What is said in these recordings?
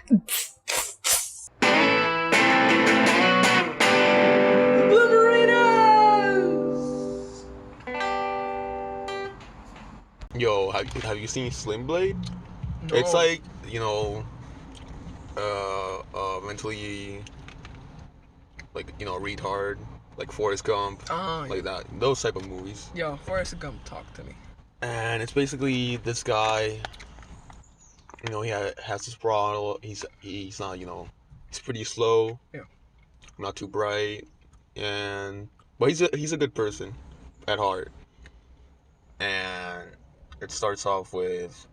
Bloomereenos! Yo, have you seen Sling Blade? No. It's like, mentally, retard, like Forrest Gump, like that. Those type of movies. Yo, Forrest Gump, talk to me. And it's basically this guy, he has this problem. He's not, he's pretty slow. Yeah. Not too bright, but he's a good person at heart. And it starts off with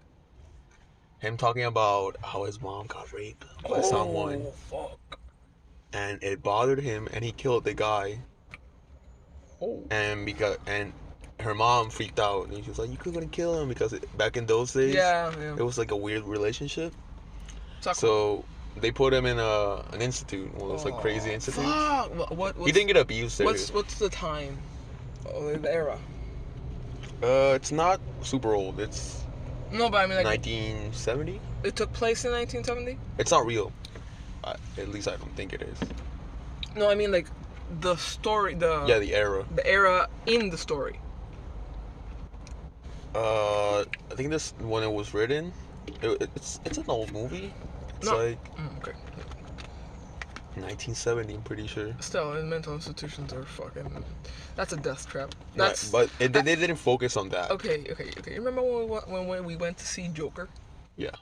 him talking about how his mom got raped by someone. Fuck. And it bothered him, and he killed the guy. Oh. And her mom freaked out, and she was like, "You couldn't kill him," because back in those days, it was like a weird relationship. So they put him in an institute, one of those like crazy institutes. What? He didn't get abused there. What's the time? The era. It's not super old. It's no, but I mean like 1970. It took place in 1970. It's not real. At least I don't think it is. No, I mean like the story. The era. The era in the story. I think this when it was written, it's an old movie. It's okay. 1970, I'm pretty sure. Still, mental institutions are fucking. That's a death trap. But they didn't focus on that. Okay. Remember when we went to see Joker? Yeah.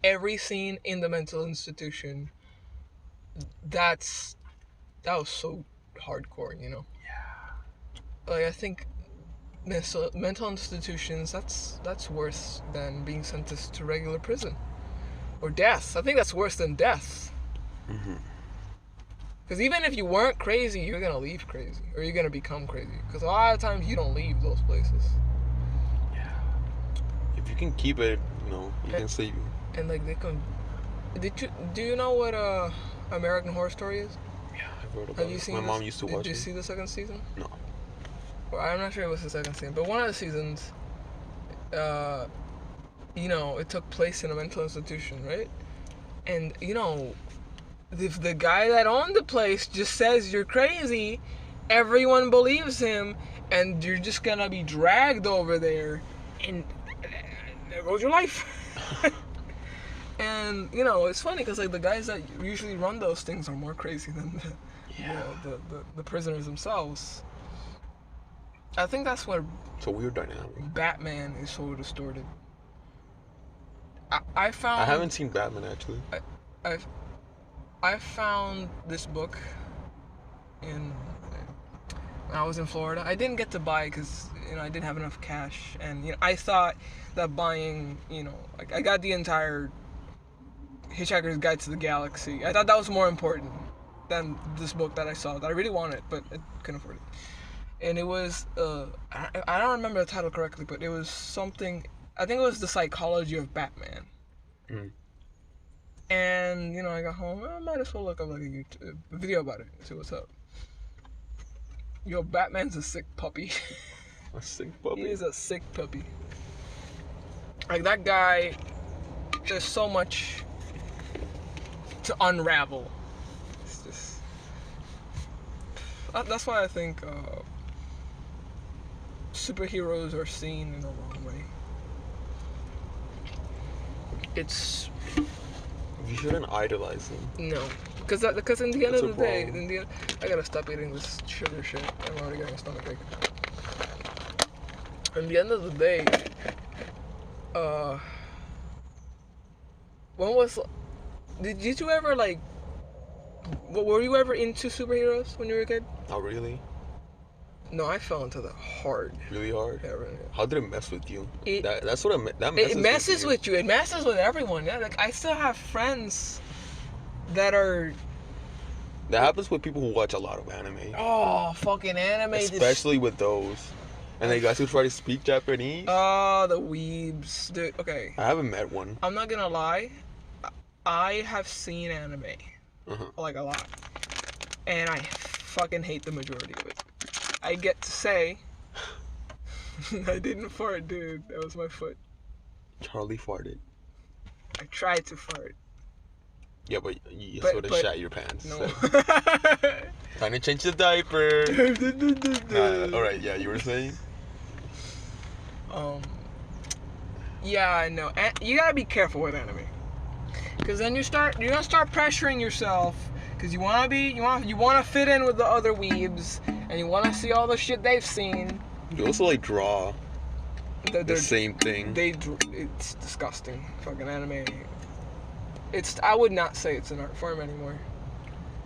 Every scene in the mental institution. That was so hardcore, Yeah. Like I think mental institutions. That's worse than being sentenced to regular prison or death. I think that's worse than death. Because even if you weren't crazy, you're gonna leave crazy, or you're gonna become crazy. Because a lot of times you don't leave those places. Yeah. If you can keep it, you can save you. And like they can. Do you know what American Horror Story is? Yeah, I've heard about Have you it. seen? My mom used to watch it. Did you see the second season? No. Well, I'm not sure it was the second season, but one of the seasons, it took place in a mental institution, right? And if the guy that owned the place just says you're crazy, everyone believes him, and you're just gonna be dragged over there, and there goes your life. And it's funny because like the guys that usually run those things are more crazy than the prisoners themselves. I think that's where it's a weird dynamic. Batman is so distorted. I haven't seen Batman actually. I found this book when I was in Florida. I didn't get to buy it because I didn't have enough cash, and I thought that buying like I got the entire Hitchhiker's Guide to the Galaxy. I thought that was more important than this book that I saw that I really wanted, but I couldn't afford it. And it was I don't remember the title correctly, but it was something. I think it was The Psychology of Batman. And I got home. I might as well look up like a video about it. See what's up. Yo, Batman's a sick puppy. A sick puppy. He is a sick puppy. Like that guy. There's so much to unravel. It's just. That's why I think superheroes are seen in the wrong way. It's. You shouldn't idolize them. No, because in the end of the day, I gotta stop eating this sugar shit. I'm already getting a stomach ache. In the end of the day, did you ever were you ever into superheroes when you were a kid? Not really. No, I fell into that hard. Really hard? Yeah, really. How did it mess with you? That messes with you. It messes with everyone. Yeah, like I still have friends that are. That happens with people who watch a lot of anime. Oh, fucking anime! Especially with those, and they guys who try to speak Japanese. Oh, the weebs, dude. Okay. I haven't met one. I'm not gonna lie. I have seen anime, like a lot, and I fucking hate the majority of it. I get to say, I didn't fart, dude. That was my foot. Charlie farted. I tried to fart. Yeah, but you But- sort of but- shat your pants. No. So. Time to change the diaper. All right, yeah, you were saying? Yeah, I know. And you gotta be careful with anime, because then you're gonna start pressuring yourself, because you wanna fit in with the other weebs, and you wanna see all the shit they've seen. You also like draw the They're- same thing. It's disgusting. Fucking anime. I would not say it's an art form anymore.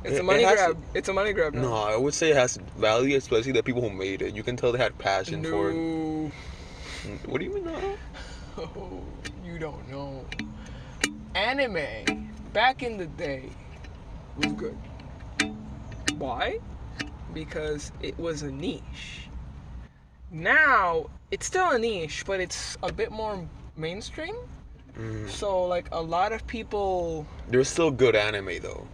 It's a money grab. It's a money grab now. No, I would say it has value, especially the people who made it. You can tell they had passion for it. No. What do you mean no? Oh, you don't know. Anime, back in the day, was good. Why? Because it was a niche. Now, it's still a niche, but it's a bit more mainstream. So, like, a lot of people... There's still good anime, though.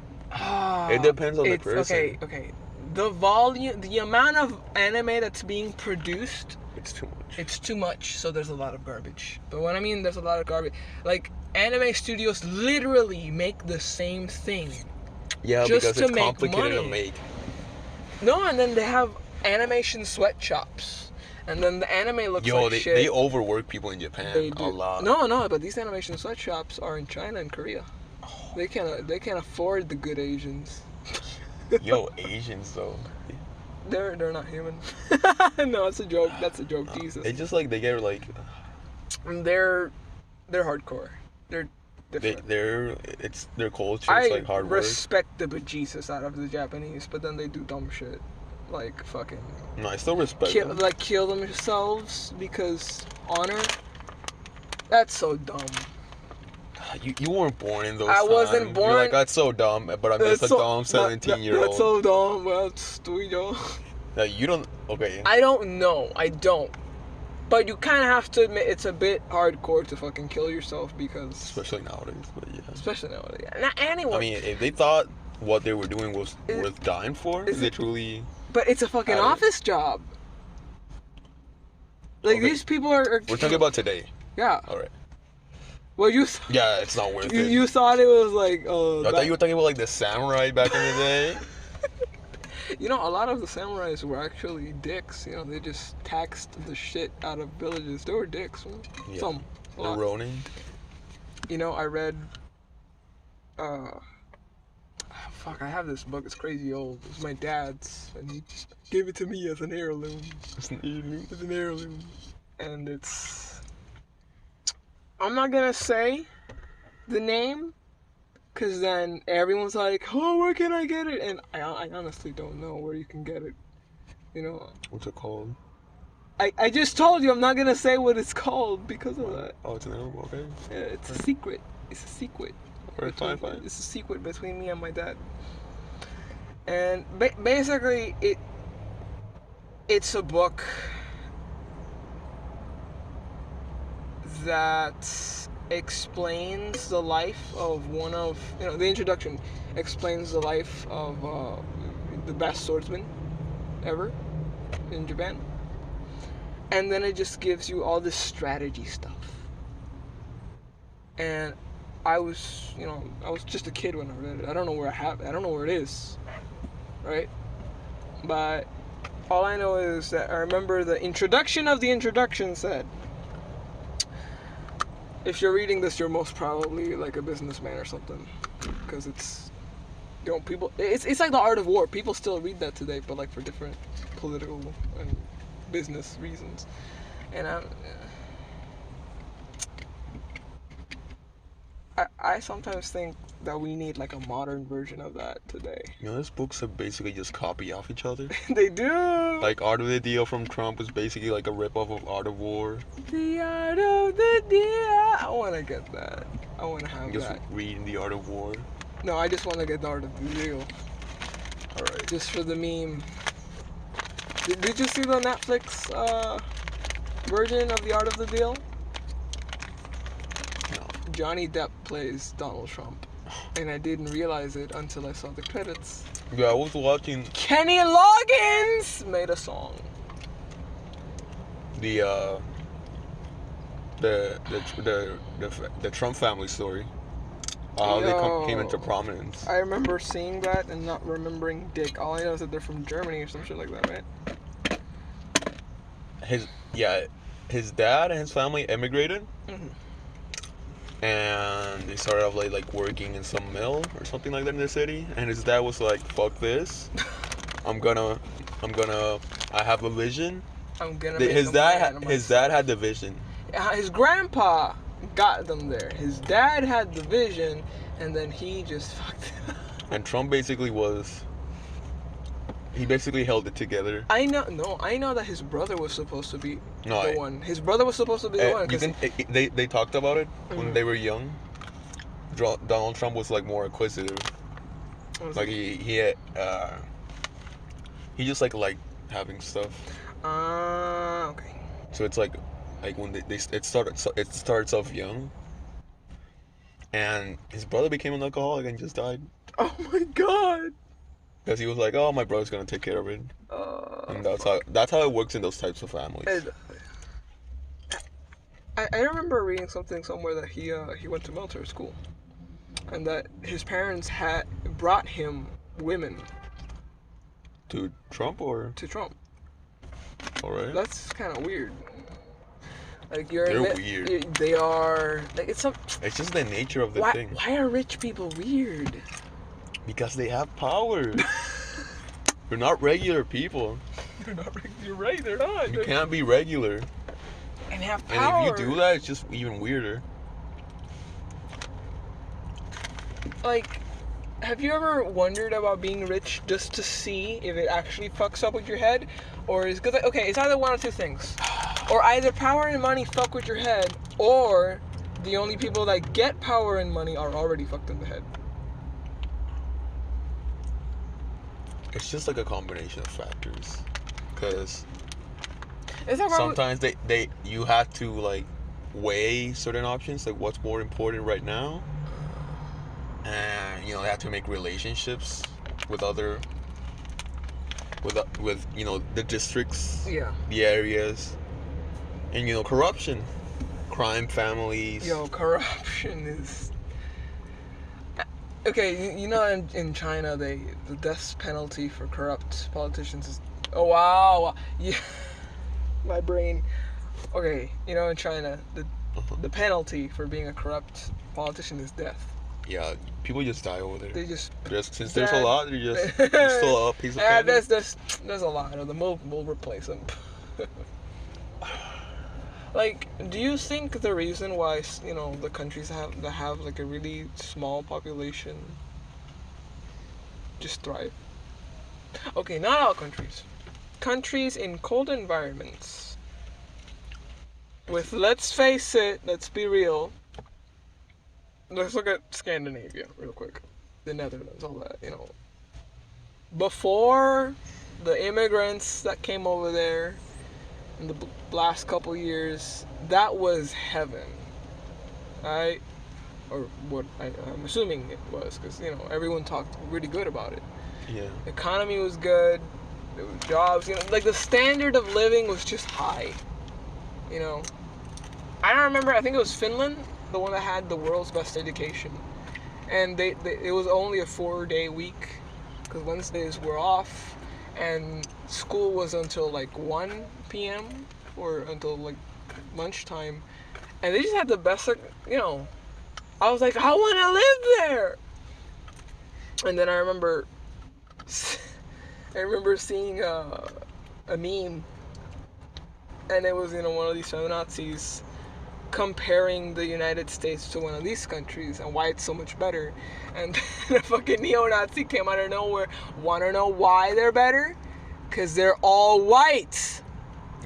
It depends on the person. Okay. The volume, the amount of anime that's being produced... It's too much. It's too much, so there's a lot of garbage. But when I mean there's a lot of garbage, like, anime studios literally make the same thing. Yeah, just because to it's make complicated to money. make. No, and then they have animation sweatshops. And then the anime looks like shit. They overwork people in Japan They do. a lot. No, but these animation sweatshops are in China and Korea. They can't afford the good Asians. Yo, Asians though. They're not human. No, it's a joke. That's a joke. Jesus. It's just like they get like And they're hardcore. They're different. it's their culture. It's like hard work. Respect the bejesus out of the Japanese, but then they do dumb shit, like fucking No, I still respect them. kill themselves because honor. That's so dumb. You weren't born in those I times. wasn't born- You're like, that's so dumb, but I'm just a dumb 17-year-old. That's so dumb. Well, stupid. Like, you don't. Okay. I don't know. I don't. But you kind of have to admit it's a bit hardcore to fucking kill yourself because. Especially nowadays, but yeah. Especially nowadays. Not anyone. I mean, if they thought what they were doing was worth dying for, they truly. But it's a fucking I- office job. Like, Okay. these people are. We're talking about today. Yeah. All right. Well, Yeah, it's not worth it. you thought it was like. I thought you were talking about like the samurai back in the day. You know, a lot of the samurais were actually dicks. You know, they just taxed the shit out of villages. They were dicks. Man. Yeah. Some. A The lot. Ronin. You know, I read. Fuck, I have this book. It's crazy old. It's my dad's, and he gave it to me as an heirloom. It's an heirloom, and it's. I'm not gonna say the name, cause then everyone's like, "Oh, where can I get it?" And I honestly don't know where you can get it. You know. What's it called? I just told you I'm not gonna say what it's called because of that. Oh, it's an heirloom. Okay. Yeah, it's a secret. It's a secret. Alright, fine. It's a secret between me and my dad. And basically, it's a book that explains the life of the introduction explains the life of the best swordsman ever in Japan. And then it just gives you all this strategy stuff. And I was just a kid when I read it. I don't know where it is, right? But all I know is that I remember the introduction of the introduction said, if you're reading this, you're most probably like a businessman or something, because it's like the Art of War. People still read that today, but like for different political and business reasons. And I sometimes think that we need like a modern version of that today. You know, these books are basically just copy off each other. They do. Like Art of the Deal from Trump is basically like a ripoff of Art of War. The Art of the Deal. I want to get that. I want to have Just that. reading the Art of War. No, I just want to get the Art of the Deal. All right. Just for the meme. Did you see the Netflix version of the Art of the Deal? No. Johnny Depp plays Donald Trump. And I didn't realize it until I saw the credits. Yeah, I was watching Kenny Loggins made a song. the Trump family story how they came into Yo. prominence. I remember seeing that and not remembering dick. All I know is that they're from Germany or some shit like that, right? His dad and his family immigrated, Mm-hmm. and they started off like working in some mill or something like that in the city. And his dad was like, "Fuck this, I'm gonna, I have a vision." I'm gonna make His a dad, man of his myself. dad had the vision. His grandpa got them there. His dad had the vision, and then he just fucked it up. And Trump basically was. He basically held it together. I know that his brother was supposed to be No, the one. His brother was supposed to be the one. you can, they talked about it when Mhm. they were young. Donald Trump was like more acquisitive. Like he just like having stuff. Okay. So it's like when it starts off young. And his brother became an alcoholic and just died Oh my god. because he was like, "Oh, my brother's gonna take care of it." And that's how it works in those types of families. I remember reading something somewhere that he went to military school, and that his parents had brought him women To Trump or to Trump. all right? That's kind of weird. Like They're weird. They are like it's some. It's just the nature of the Why thing. are rich people weird? Because they have power. They're not regular people. They're not. You're right. They're not. You can't be regular. And have And power. if you do that, it's just even weirder. Like, have you ever wondered about being rich just to see if it actually fucks up with your head, or is because okay, it's either one or two things, or either power and money fuck with your head, or the only people that get power and money are already fucked in the head. It's just like a combination of factors. Because Is that sometimes you have to like weigh certain options, like what's more important right now. And they have to make relationships with other with the districts, Yeah. the areas, and corruption, crime families. Yo, corruption is. Okay, in China, the death penalty for corrupt politicians is. Oh wow, yeah, my brain. Okay, in China, the penalty for being a corrupt politician is death. Yeah, people just die over there. They just Since there's a lot, they're still a piece of candy. There's a lot of them. We'll replace them. Like, do you think the reason why the countries that have like a really small population just thrive? Okay, not all countries. Countries in cold environments. With let's face it, let's be real. Let's look at Scandinavia real quick. The Netherlands, all that, Before the immigrants that came over there in the last couple years, that was heaven. Right? Or what I'm assuming it was, because, everyone talked really good about it. Yeah. The economy was good. There was jobs, like the standard of living was just high. I don't remember, I think it was Finland, the one that had the world's best education. And it was only a 4-day week, because Wednesdays were off, and school was until like 1 p.m. or until like lunchtime. And they just had the best, I was like, I want to live there. And then I remember seeing a meme, and it was one of these feminazis comparing the United States to one of these countries and why it's so much better. And the fucking neo-Nazi came out of nowhere. Want to know why they're better? Because they're all white.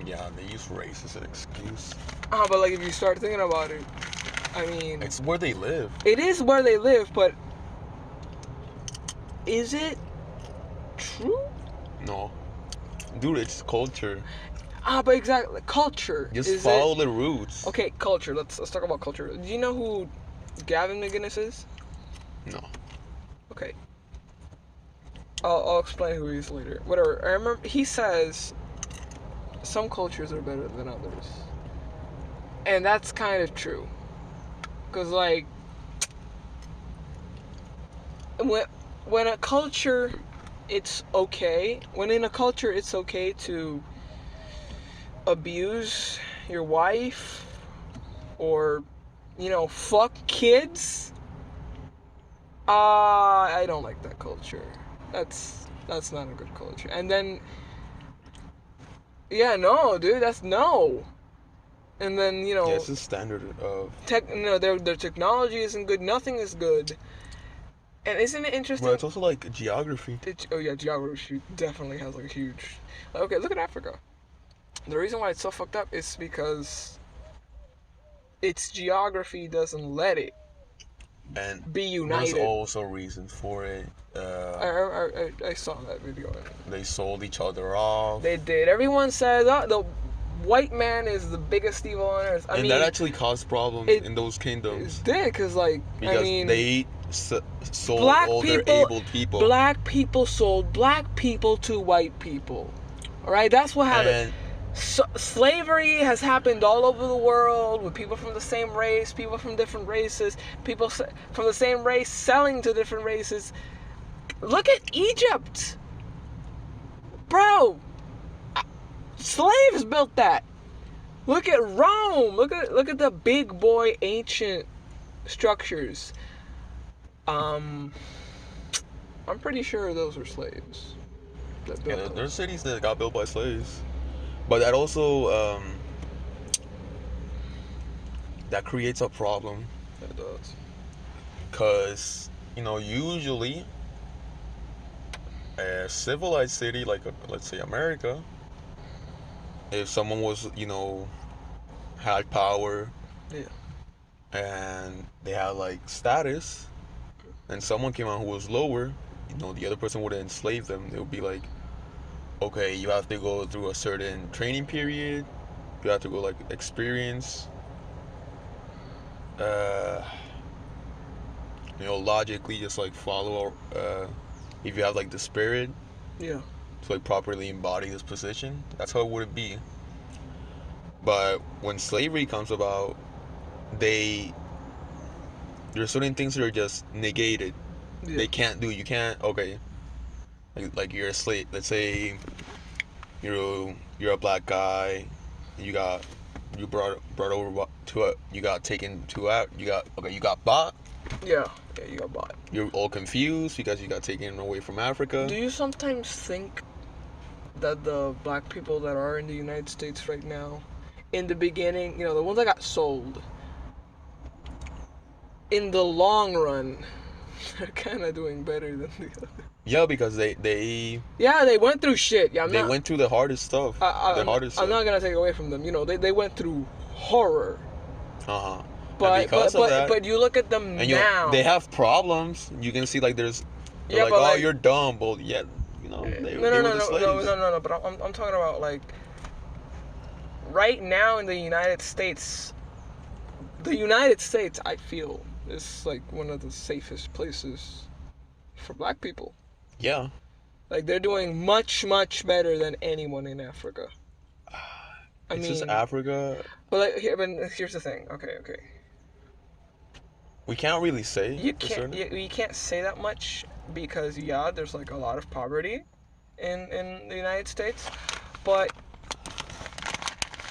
Yeah, they use race as an excuse. But like if you start thinking about it, I mean, it's where they live. It is where they live, but is it true? No. Dude, it's culture. But exactly, culture. Just follow the roots. Okay, culture. Let's talk about culture. Do you know who Gavin McInnes is? No. Okay. I'll explain who he is later. Whatever. I remember he says some cultures are better than others, and that's kind of true. Cause like when a culture, it's okay. When in a culture, it's okay to abuse your wife or, fuck kids. I don't like that culture. That's not a good culture. And then, yeah, no, dude, that's no. And then, Yeah, it's a standard of their technology isn't good. Nothing is good. And isn't it interesting? Well, it's also like geography. Geography definitely has like a huge. Okay, look at Africa. The reason why it's so fucked up is because its geography doesn't let it And be united. there's also reasons for it. I saw that video. They sold each other off. They did. Everyone says, the white man is the biggest evil on earth. I mean, that actually caused problems in those kingdoms. It did, because they sold black all people, their able people. Black people sold black people to white people. All right, that's what happened. Slavery has happened all over the world with people from the same race, people from different races, people from the same race selling to different races. Look at Egypt, bro. Slaves built that. Look at Rome. Look at the big boy ancient structures. I'm pretty sure those were slaves. There's cities that got built by slaves, but that also that creates a problem. It does. Cause usually a civilized city like let's say America, if someone was had power, and they had like status, and someone came out who was lower, the other person would enslave them. They would be like, okay, you have to go through a certain training period, you have to go like experience, logically just like follow if you have like the spirit to like properly embody this position. That's how it would be. But when slavery comes about, there's certain things that are just negated. They can't do. You can't. Okay. Like you're a slave. Let's say you're a black guy. You got brought over to a. You got taken to out. You got bought. Yeah, you got bought. You're all confused because you got taken away from Africa. Do you sometimes think that the black people that are in the United States right now, in the beginning, the ones that got sold, in the long run, they're kind of doing better than the others? Yeah, because they went through shit. Yeah, they went through the hardest stuff. I'm not gonna take away from them. They went through horror. But you look at them and now. They have problems. You can see like they're like, you're dumb. Well, yeah, they were the slaves. No. But I'm talking about like right now in the United States. The United States, I feel, is like one of the safest places for black people. Yeah. Like they're doing much, much better than anyone in Africa. Just Africa. But here's the thing. Okay. We can't really say. You can't say that much because there's like a lot of poverty in the United States, but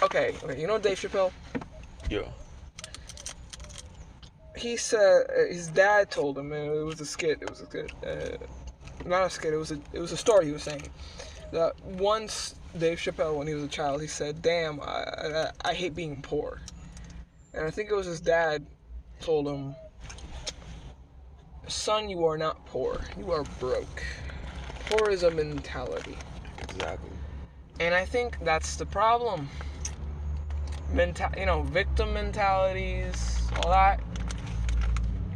okay, Dave Chappelle? Yeah. He said his dad told him, and it was a skit. Not a skit. It was a story. He was saying that once Dave Chappelle, when he was a child, he said, "Damn, I hate being poor," and I think it was his dad told him, "Son, you are not poor. You are broke. Poor is a mentality." Exactly. And I think that's the problem. Victim mentalities, all that.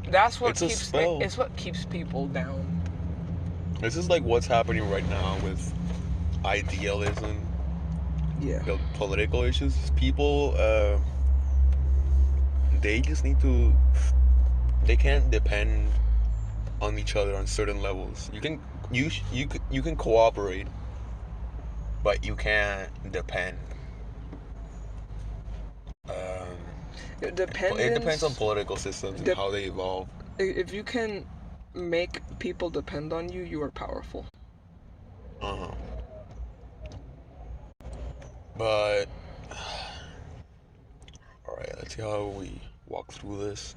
That's what it's what keeps people down. This is like what's happening right now with idealism. Yeah. Political issues. People, they just need to. They can't depend on each other on certain levels. You can cooperate, but you can't depend. It depends on political systems and how they evolve. If you can make people depend on you, you are powerful. Uh-huh. But all right, let's see how we walk through this.